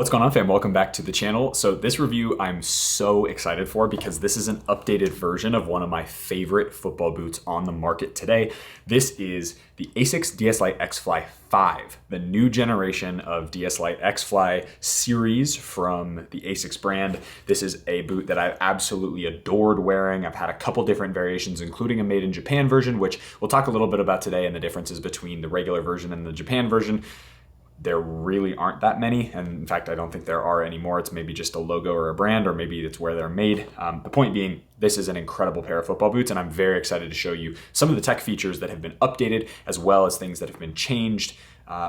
What's going on, fam? Welcome back to the channel. So this review I'm so excited for because this is an updated version of one of my favorite football boots on the market today. This is the Asics DS Lite X-Fly 5, the new generation of DS Lite X-Fly series from the Asics brand. This is a boot that I've absolutely adored wearing. I've had a couple different variations, including a made in Japan version, which we'll talk a little bit about today and the differences between the regular version and the Japan version. There really aren't that many, and in fact I don't think there are anymore. It's maybe just a logo or a brand, or maybe it's where they're made. The point being, this is an incredible pair of football boots, and I'm very excited to show you some of the tech features that have been updated, as well as things that have been changed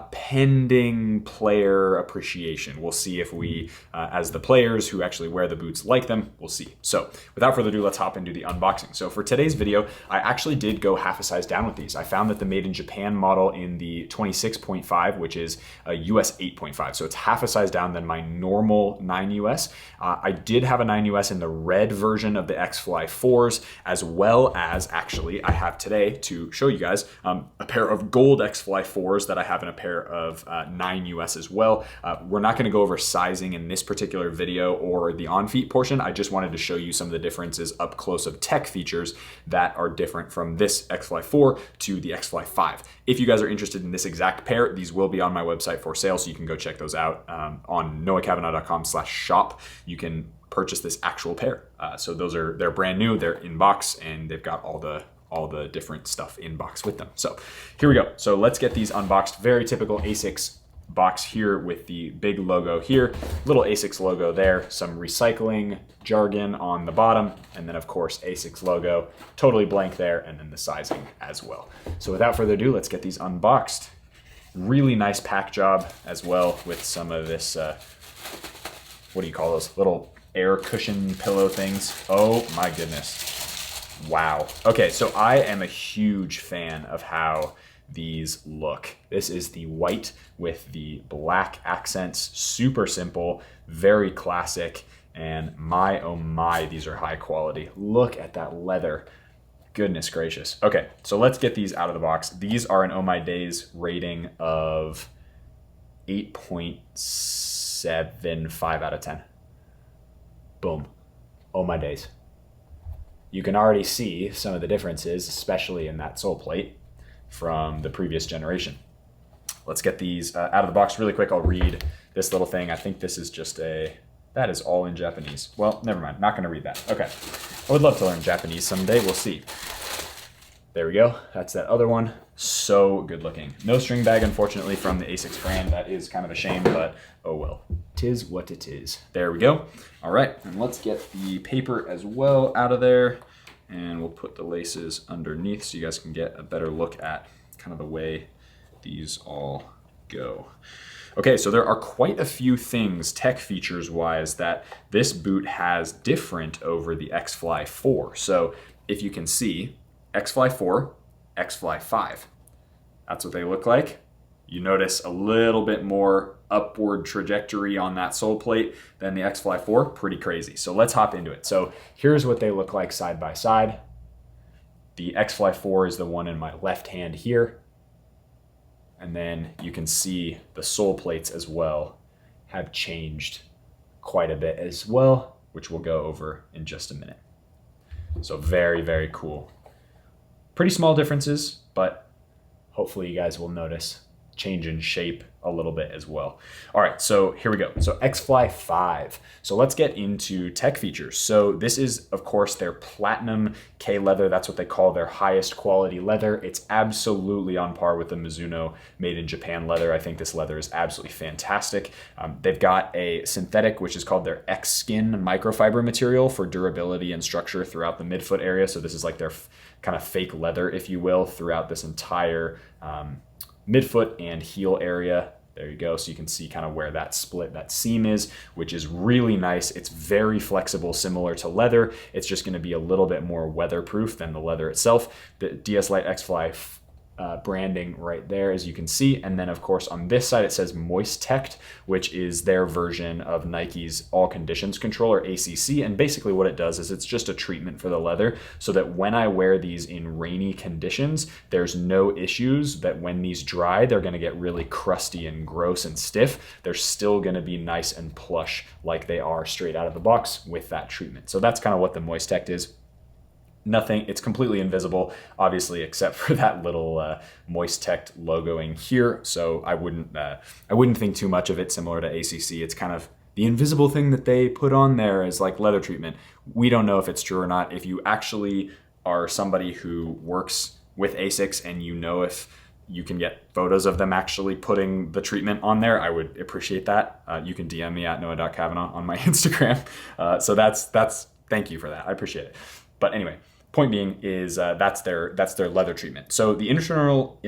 pending player appreciation. We'll see if we, as the players who actually wear the boots, like them. We'll see. So without further ado, let's hop into the unboxing. So for today's video, I actually did go half a size down with these. I found that the made in Japan model in the 26.5, which is a US 8.5, so it's half a size down than my normal 9 US. I did have a 9 US in the red version of the X-Fly 4s, as well as actually I have today to show you guys a pair of gold X-Fly 4s that I have in a pair of 9 US as well. We're not going to go over sizing in this particular video or the on-feet portion. I just wanted to show you some of the differences up close of tech features that are different from this X-Fly 4 to the X-Fly 5. If you guys are interested in this exact pair, these will be on my website for sale, so you can go check those out on noahcavanaugh.com/shop. You can purchase this actual pair. So they're brand new, they're in box, and they've got all the different stuff in box with them. So here we go. So let's get these unboxed. Very typical Asics box here with the big logo here, little Asics logo there, some recycling jargon on the bottom, and then of course Asics logo, totally blank there, and then the sizing as well. So without further ado, let's get these unboxed. Really nice pack job as well with some of this, what do you call those, little air cushion pillow things. Oh my goodness. Wow. Okay, so I am a huge fan of how these look. This is the white with the black accents, super simple, very classic, and my oh my, these are high quality. Look at that leather. Goodness gracious. Okay, so let's get these out of the box. These are an Oh My Days rating of 8.75 out of 10. Boom. Oh my days. You can already see some of the differences, especially in that sole plate from the previous generation. Let's get these out of the box really quick. I'll read this little thing. I think this is just that is all in Japanese. Well, never mind, not gonna read that. Okay, I would love to learn Japanese someday, we'll see. There we go, that's that other one. So good looking. No string bag, unfortunately, from the Asics brand. That is kind of a shame, but oh well. Tis what it is. There we go. All right, and let's get the paper as well out of there, and we'll put the laces underneath so you guys can get a better look at kind of the way these all go. Okay, so there are quite a few things tech features wise that this boot has different over the X-Fly 4. So if you can see, X-Fly 4, X-Fly 5. That's what they look like. You notice a little bit more upward trajectory on that sole plate than the X-Fly 4. Pretty crazy. So let's hop into it. So here's what they look like side by side. The X-Fly 4 is the one in my left hand here. And then you can see the sole plates as well have changed quite a bit as well, which we'll go over in just a minute. So very, very cool. Pretty small differences, but hopefully you guys will notice change in shape a little bit as well. All right, so here we go. So X-Fly 5. So let's get into tech features. So this is, of course, their platinum K leather. That's what they call their highest quality leather. It's absolutely on par with the Mizuno made in Japan leather. I think this leather is absolutely fantastic. They've got a synthetic, which is called their X-Skin microfiber material for durability and structure throughout the midfoot area. So this is like their kind of fake leather, if you will, throughout this entire midfoot and heel area. There you go. So you can see kind of where that split, that seam is, which is really nice. It's very flexible, similar to leather. It's just going to be a little bit more weatherproof than the leather itself. The DS Lite X-Fly branding right there, as you can see. And then of course on this side it says Moist-Tect, which is their version of Nike's All Conditions Control, or ACC. And basically what it does is it's just a treatment for the leather so that when I wear these in rainy conditions, there's no issues that when these dry, they're gonna get really crusty and gross and stiff. They're still gonna be nice and plush like they are straight out of the box with that treatment. So that's kind of what the Moist-Tect is. Nothing, it's completely invisible, obviously, except for that little Moist-Tect logoing here. So I wouldn't think too much of it. Similar to ACC, it's kind of the invisible thing that they put on there as like leather treatment. We don't know if it's true or not. If you actually are somebody who works with Asics and you know if you can get photos of them actually putting the treatment on there, I would appreciate that. You can DM me at noah.cavanaugh on my Instagram. So that's thank you for that. I appreciate it. But anyway, point being is that's their leather treatment. So the internal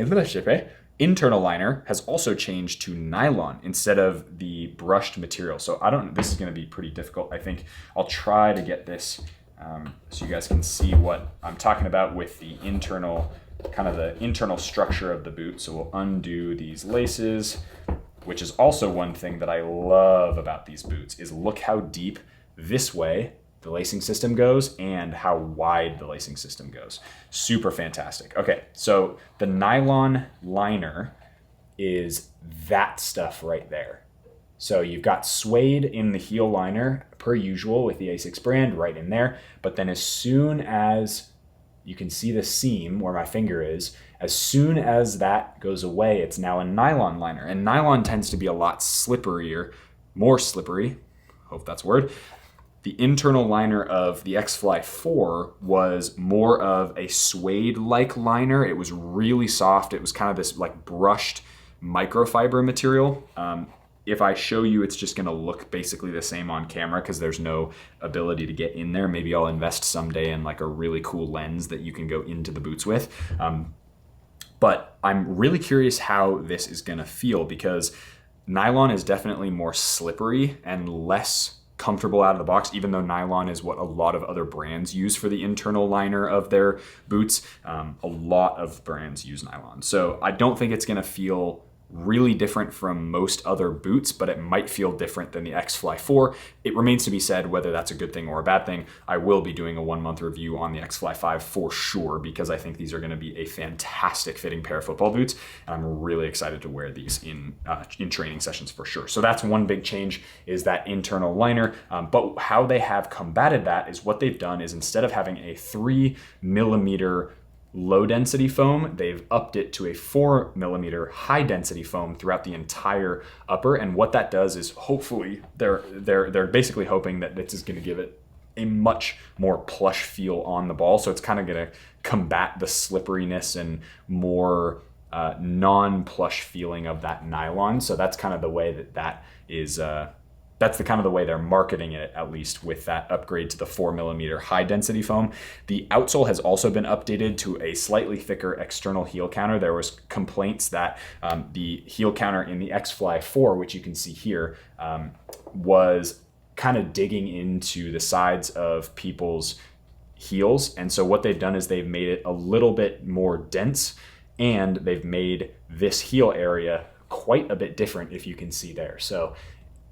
liner has also changed to nylon instead of the brushed material. So this is going to be pretty difficult. I think I'll try to get this so you guys can see what I'm talking about with the internal, kind of the internal structure of the boot. So we'll undo these laces, which is also one thing that I love about these boots is look how deep this way the lacing system goes and how wide the lacing system goes. Super fantastic. Okay, so the nylon liner is that stuff right there. So you've got suede in the heel liner per usual with the Asics brand right in there. But then as soon as you can see the seam where my finger is, as soon as that goes away, it's now a nylon liner. And nylon tends to be a lot slipperier, more slippery, hope that's a word. The internal liner of the X-Fly 4 was more of a suede-like liner. It was really soft. It was kind of this like brushed microfiber material. If I show you, it's just gonna look basically the same on camera because there's no ability to get in there. Maybe I'll invest someday in like a really cool lens that you can go into the boots with. But I'm really curious how this is gonna feel because nylon is definitely more slippery and less comfortable out of the box, even though nylon is what a lot of other brands use for the internal liner of their boots. A lot of brands use nylon. So I don't think it's gonna feel really different from most other boots, but it might feel different than the X-Fly 4. It remains to be said whether that's a good thing or a bad thing. I will be doing a 1-month review on the X-Fly 5 for sure, because I think these are gonna be a fantastic fitting pair of football boots. And I'm really excited to wear these in training sessions for sure. So that's one big change, is that internal liner. But how they have combated that is what they've done is instead of having a 3mm low density foam, they've upped it to a 4mm high density foam throughout the entire upper. And what that does is hopefully they're basically hoping that this is going to give it a much more plush feel on the ball. So it's kind of going to combat the slipperiness and more non-plush feeling of that nylon. So that's kind of the way that is that's the kind of the way they're marketing it, at least with that upgrade to the 4mm high density foam. The outsole has also been updated to a slightly thicker external heel counter. There was complaints that the heel counter in the X-Fly 4, which you can see here, was kind of digging into the sides of people's heels. And so what they've done is they've made it a little bit more dense, and they've made this heel area quite a bit different, if you can see there. So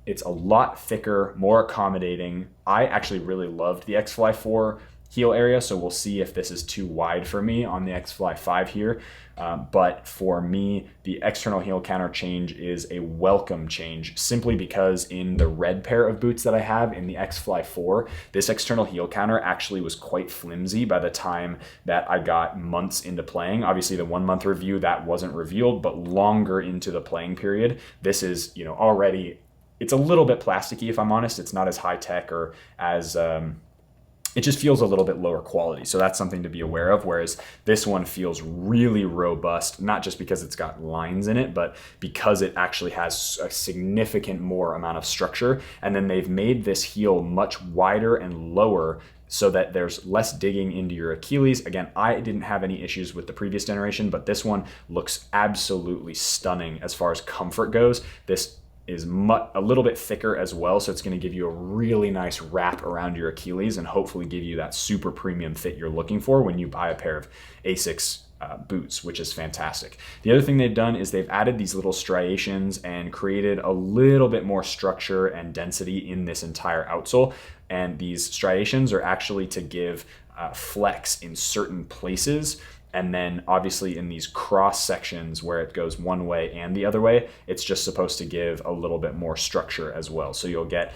it's a lot thicker, more accommodating. I actually really loved the X-Fly 4 heel area, so we'll see if this is too wide for me on the X-Fly 5 here. But for me, the external heel counter change is a welcome change, simply because in the red pair of boots that I have in the X-Fly 4, this external heel counter actually was quite flimsy by the time that I got months into playing. Obviously the 1-month review, that wasn't revealed, but longer into the playing period, this is, already, it's a little bit plasticky, if I'm honest. It's not as high tech or as, it just feels a little bit lower quality. So that's something to be aware of. Whereas this one feels really robust, not just because it's got lines in it, but because it actually has a significant more amount of structure. And then they've made this heel much wider and lower so that there's less digging into your Achilles. Again, I didn't have any issues with the previous generation, but this one looks absolutely stunning as far as comfort goes. This is a little bit thicker as well, so it's going to give you a really nice wrap around your Achilles and hopefully give you that super premium fit you're looking for when you buy a pair of Asics boots, which is fantastic. The other thing they've done is they've added these little striations and created a little bit more structure and density in this entire outsole. And these striations are actually to give flex in certain places. And then obviously in these cross sections where it goes one way and the other way, it's just supposed to give a little bit more structure as well. So you'll get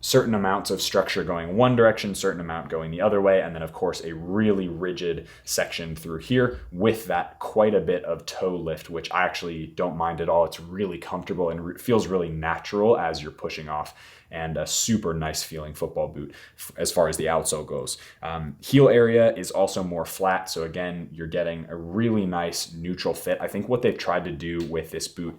certain amounts of structure going one direction, certain amount going the other way, and then of course a really rigid section through here with that quite a bit of toe lift, which I actually don't mind at all. It's really comfortable and feels really natural as you're pushing off, and a super nice feeling football boot as far as the outsole goes. Heel area is also more flat, so again, you're getting a really nice neutral fit. I think what they've tried to do with this boot,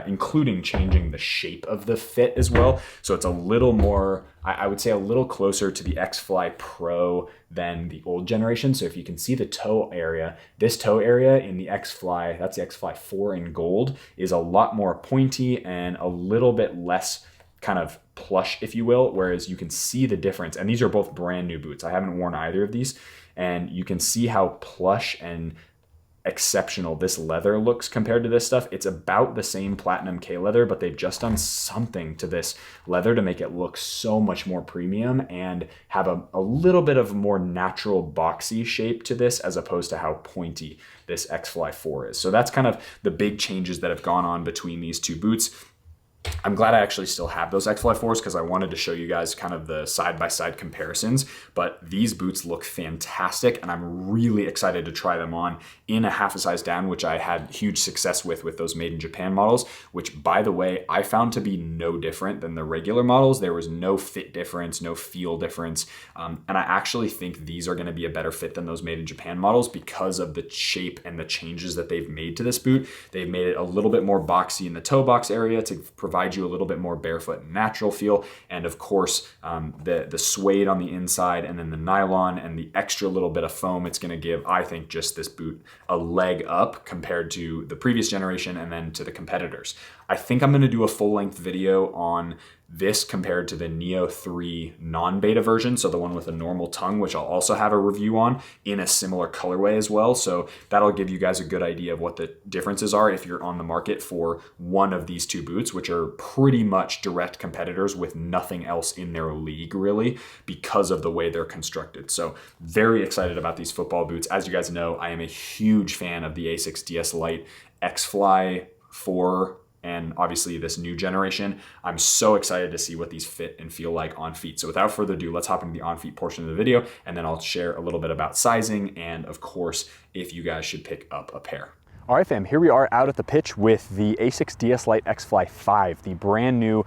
including changing the shape of the fit as well, so it's a little more, I would say a little closer to the X-Fly Pro than the old generation. So if you can see the toe area, this toe area in the X-Fly, that's the X-Fly 4 in gold, is a lot more pointy and a little bit less kind of plush, if you will, whereas you can see the difference. And these are both brand new boots. I haven't worn either of these, and you can see how plush and exceptional this leather looks compared to this stuff. It's about the same platinum K leather, but they've just done something to this leather to make it look so much more premium and have a little bit of more natural boxy shape to this, as opposed to how pointy this X-Fly 4 is. So that's kind of the big changes that have gone on between these two boots. I'm glad I actually still have those X-Fly 4s because I wanted to show you guys kind of the side-by-side comparisons, but these boots look fantastic and I'm really excited to try them on in a half a size down, which I had huge success with those made in Japan models, which by the way, I found to be no different than the regular models. There was no fit difference, no feel difference. And I actually think these are gonna be a better fit than those made in Japan models because of the shape and the changes that they've made to this boot. They've made it a little bit more boxy in the toe box area to provide you a little bit more barefoot and natural feel, and of course the suede on the inside, and then the nylon and the extra little bit of foam it's going to give, I think, just this boot a leg up compared to the previous generation and then to the competitors. I think I'm going to do a full-length video on this compared to the Neo 3 non-beta version, so the one with a normal tongue, which I'll also have a review on in a similar colorway as well. So that'll give you guys a good idea of what the differences are if you're on the market for one of these two boots, which are pretty much direct competitors with nothing else in their league really because of the way they're constructed. So very excited about these football boots. As you guys know, I am a huge fan of the Asics DS Lite X-Fly 4 and obviously this new generation. I'm so excited to see what these fit and feel like on feet. So without further ado, let's hop into the on feet portion of the video, and then I'll share a little bit about sizing and of course, if you guys should pick up a pair. All right, fam, here we are out at the pitch with the Asics DS Lite X-Fly 5, the brand new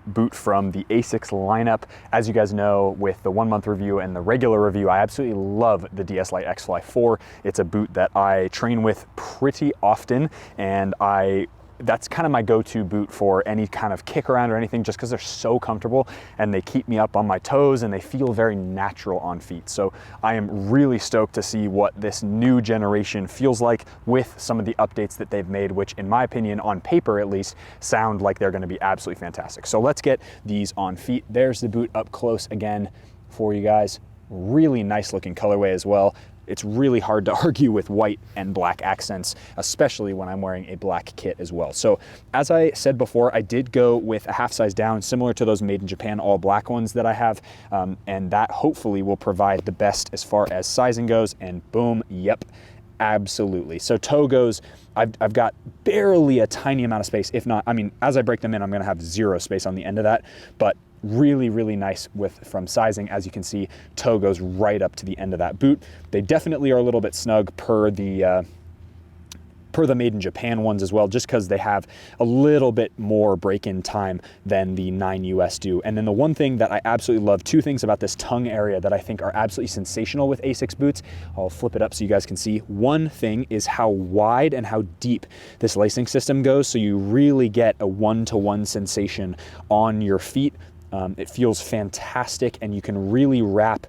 boot from the Asics lineup. As you guys know, with the 1 month review and the regular review, I absolutely love the DS Lite X-Fly 4. It's a boot that I train with pretty often, and that's kind of my go-to boot for any kind of kick around or anything, just because they're so comfortable and they keep me up on my toes and they feel very natural on feet. So I am really stoked to see what this new generation feels like with some of the updates that they've made, which in my opinion, on paper at least, sound like they're going to be absolutely fantastic. So let's get these on feet. There's the boot up close again for you guys. Really nice looking colorway as well. It's really hard to argue with white and black accents, especially when I'm wearing a black kit as well. So as I said before, I did go with a half size down, similar to those made in Japan all black ones that I have. And that hopefully will provide the best as far as sizing goes. And boom, yep, absolutely. So toe goes, I've got barely a tiny amount of space. If not, I mean, as I break them in, I'm gonna have zero space on the end of that, but really, really nice from sizing. As you can see, toe goes right up to the end of that boot. They definitely are a little bit snug per the made in Japan ones as well, just because they have a little bit more break-in time than the 9 US do. And then the one thing that I absolutely love, two things about this tongue area that I think are absolutely sensational with Asics boots. I'll flip it up so you guys can see. One thing is how wide and how deep this lacing system goes, so you really get a one-to-one sensation on your feet. It feels fantastic, and you can really wrap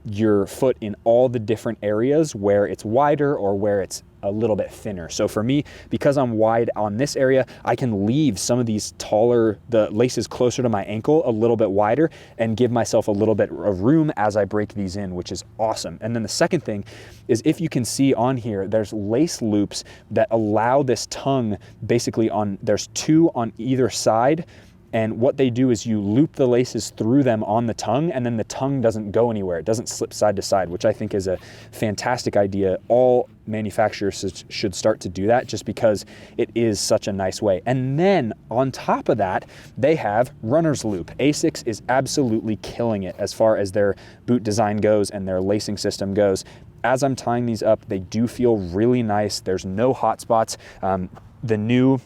your foot in all the different areas where it's wider or where it's a little bit thinner. So for me, because I'm wide on this area, I can leave some of these taller, the laces closer to my ankle a little bit wider and give myself a little bit of room as I break these in, which is awesome. And then the second thing is, if you can see on here, there's lace loops that allow this tongue basically there's 2 on either side. And what they do is you loop the laces through them on the tongue, and then the tongue doesn't go anywhere. It doesn't slip side to side, which I think is a fantastic idea. All manufacturers should start to do that, just because it is such a nice way. And then on top of that, they have runner's loop. Asics is absolutely killing it as far as their boot design goes and their lacing system goes. As I'm tying these up, they do feel really nice. There's no hot spots. The new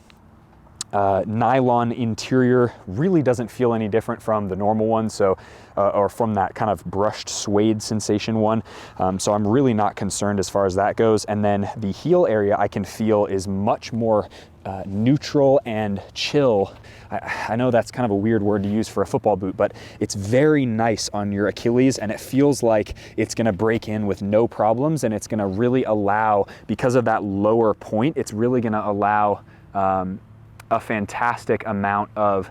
nylon interior really doesn't feel any different from the normal one, so or from that kind of brushed suede sensation one. So I'm really not concerned as far as that goes. And then the heel area I can feel is much more neutral and chill. I know that's kind of a weird word to use for a football boot, but it's very nice on your Achilles, and it feels like it's gonna break in with no problems, and it's gonna really allow, because of that lower point, it's really gonna allow a fantastic amount of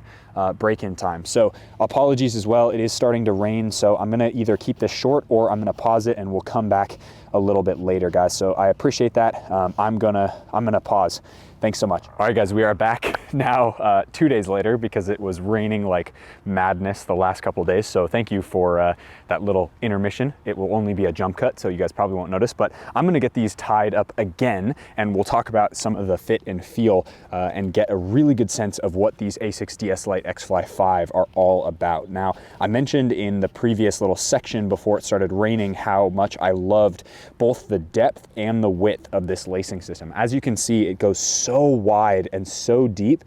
break-in time. So apologies as well, it is starting to rain, so I'm gonna either keep this short or I'm gonna pause it and we'll come back a little bit later, guys. So I appreciate that. I'm gonna pause. Thanks so much. All right, guys, we are back now 2 days later because it was raining like madness the last couple of days. So thank you for that little intermission. It will only be a jump cut, so you guys probably won't notice, but I'm gonna get these tied up again, and we'll talk about some of the fit and feel and get a really good sense of what these Asics DS Lite X-Fly 5 are all about. Now, I mentioned in the previous little section before it started raining how much I loved both the depth and the width of this lacing system. As you can see, it goes so wide and so deep.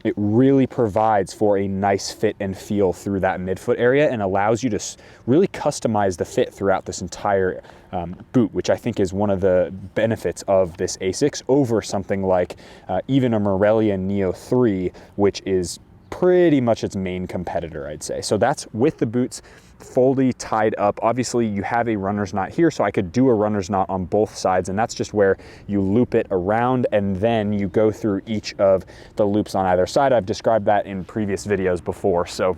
It really provides for a nice fit and feel through that midfoot area and allows you to really customize the fit throughout this entire boot, which I think is one of the benefits of this Asics over something like even a Morelia Neo 3, which is pretty much its main competitor, I'd say. So that's with the boots fully tied up. Obviously you have a runner's knot here, so I could do a runner's knot on both sides, and that's just where you loop it around and then you go through each of the loops on either side. I've described that in previous videos before, so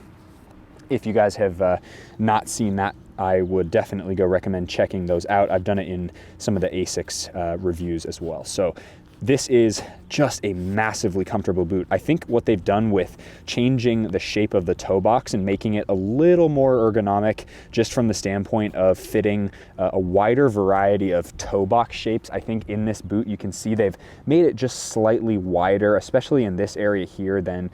if you guys have not seen that, I would definitely go recommend checking those out. I've done it in some of the Asics reviews as well. So this is just a massively comfortable boot. I think what they've done with changing the shape of the toe box and making it a little more ergonomic, just from the standpoint of fitting a wider variety of toe box shapes, I think in this boot you can see they've made it just slightly wider, especially in this area here, than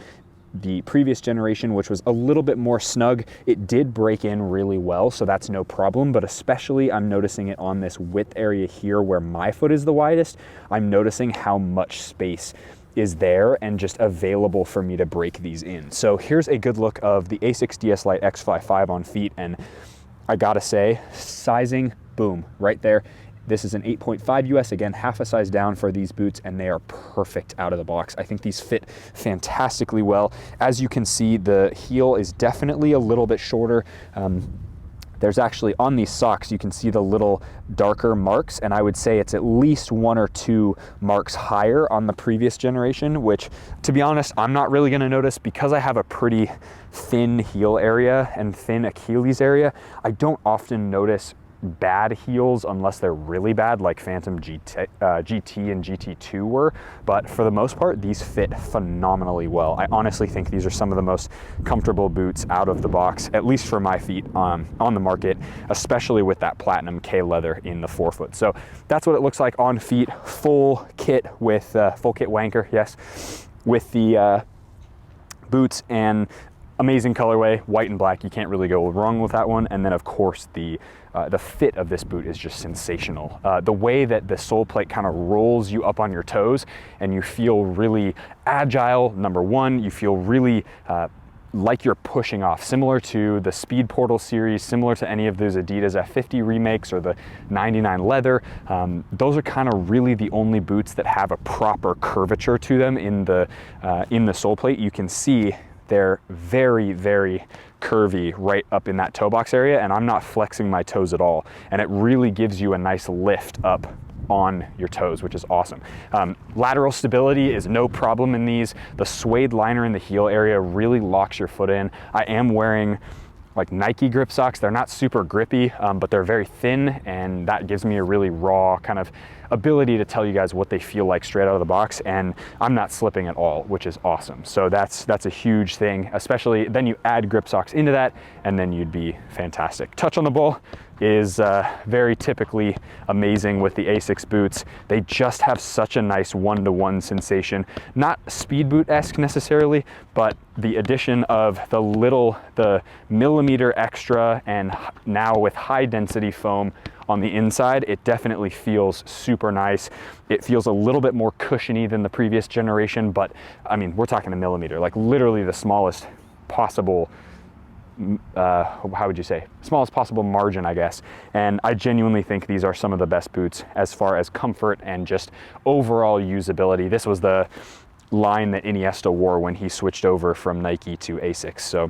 the previous generation, which was a little bit more snug. It did break in really well, so that's no problem, but especially I'm noticing it on this width area here where my foot is the widest. I'm noticing how much space is there and just available for me to break these in. So here's a good look of the Asics DS Lite X-Fly 5 on feet, and I gotta say, sizing, boom, right there. This is an 8.5 US, again, half a size down for these boots, and they are perfect out of the box. I think these fit fantastically well. As you can see, the heel is definitely a little bit shorter. There's actually, on these socks, you can see the little darker marks, and I would say it's at least 1 or 2 marks higher on the previous generation, which, to be honest, I'm not really gonna notice because I have a pretty thin heel area and thin Achilles area. I don't often notice bad heels unless they're really bad, like Phantom GT and GT2 were, but for the most part these fit phenomenally well. I honestly think these are some of the most comfortable boots out of the box, at least for my feet, on the market, especially with that platinum K leather in the forefoot. So that's what it looks like on feet, full kit with full kit wanker, yes, with the boots, and amazing colorway, white and black. You can't really go wrong with that one. And then of course the fit of this boot is just sensational. The way that the sole plate kind of rolls you up on your toes and you feel really agile, number one, you feel really like you're pushing off, similar to the Speed Portal series, similar to any of those Adidas F50 remakes or the 99 leather. Those are kind of really the only boots that have a proper curvature to them in the sole plate. You can see they're very, very curvy right up in that toe box area, and I'm not flexing my toes at all. And it really gives you a nice lift up on your toes, which is awesome. Lateral stability is no problem in these. The suede liner in the heel area really locks your foot in. I am wearing like Nike grip socks. They're not super grippy, but they're very thin, and that gives me a really raw kind of ability to tell you guys what they feel like straight out of the box, and I'm not slipping at all, which is awesome. So that's a huge thing, especially then you add grip socks into that, and then you'd be fantastic. Touch on the ball is very typically amazing with the Asics boots. They just have such a nice one-to-one sensation. Not speed boot-esque necessarily, but the addition of the millimeter extra, and now with high density foam on the inside, it definitely feels super nice. It feels a little bit more cushiony than the previous generation, but I mean, we're talking a millimeter, like literally the smallest possible, how would you say, smallest possible margin, I guess. And I genuinely think these are some of the best boots as far as comfort and just overall usability. This was the line that Iniesta wore when he switched over from Nike to Asics. So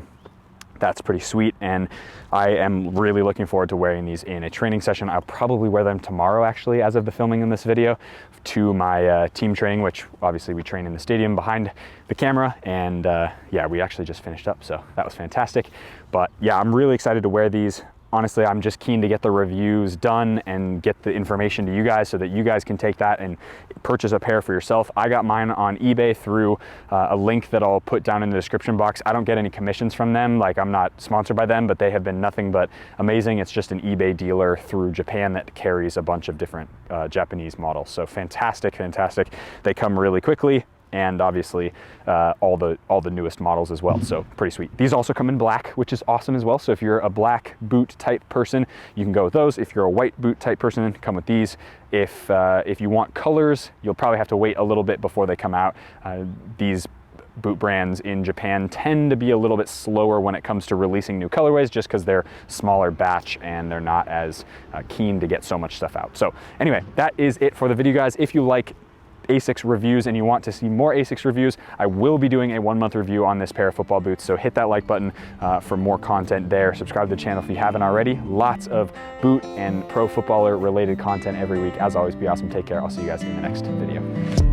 that's pretty sweet, and I am really looking forward to wearing these in a training session. I'll probably wear them tomorrow, actually, as of the filming in this video, to my team training, which obviously we train in the stadium behind the camera, and yeah, we actually just finished up, so that was fantastic. But yeah, I'm really excited to wear these. Honestly, I'm just keen to get the reviews done and get the information to you guys so that you guys can take that and purchase a pair for yourself. I got mine on eBay through a link that I'll put down in the description box. I don't get any commissions from them. Like, I'm not sponsored by them, but they have been nothing but amazing. It's just an eBay dealer through Japan that carries a bunch of different Japanese models. So fantastic, fantastic. They come really quickly, and obviously all the newest models as well, so pretty sweet. These also come in black, which is awesome as well. So if you're a black boot type person, you can go with those. If you're a white boot type person, come with these. If you want colors, you'll probably have to wait a little bit before they come out. These boot brands in Japan tend to be a little bit slower when it comes to releasing new colorways, just because they're smaller batch and they're not as keen to get so much stuff out. So anyway, that is it for the video, guys. If you like Asics reviews and you want to see more Asics reviews, I will be doing a 1-month review on this pair of football boots, so hit that like button for more content there. Subscribe to the channel if you haven't already. Lots of boot and pro footballer related content every week. As always, be awesome, take care. I'll see you guys in the next video.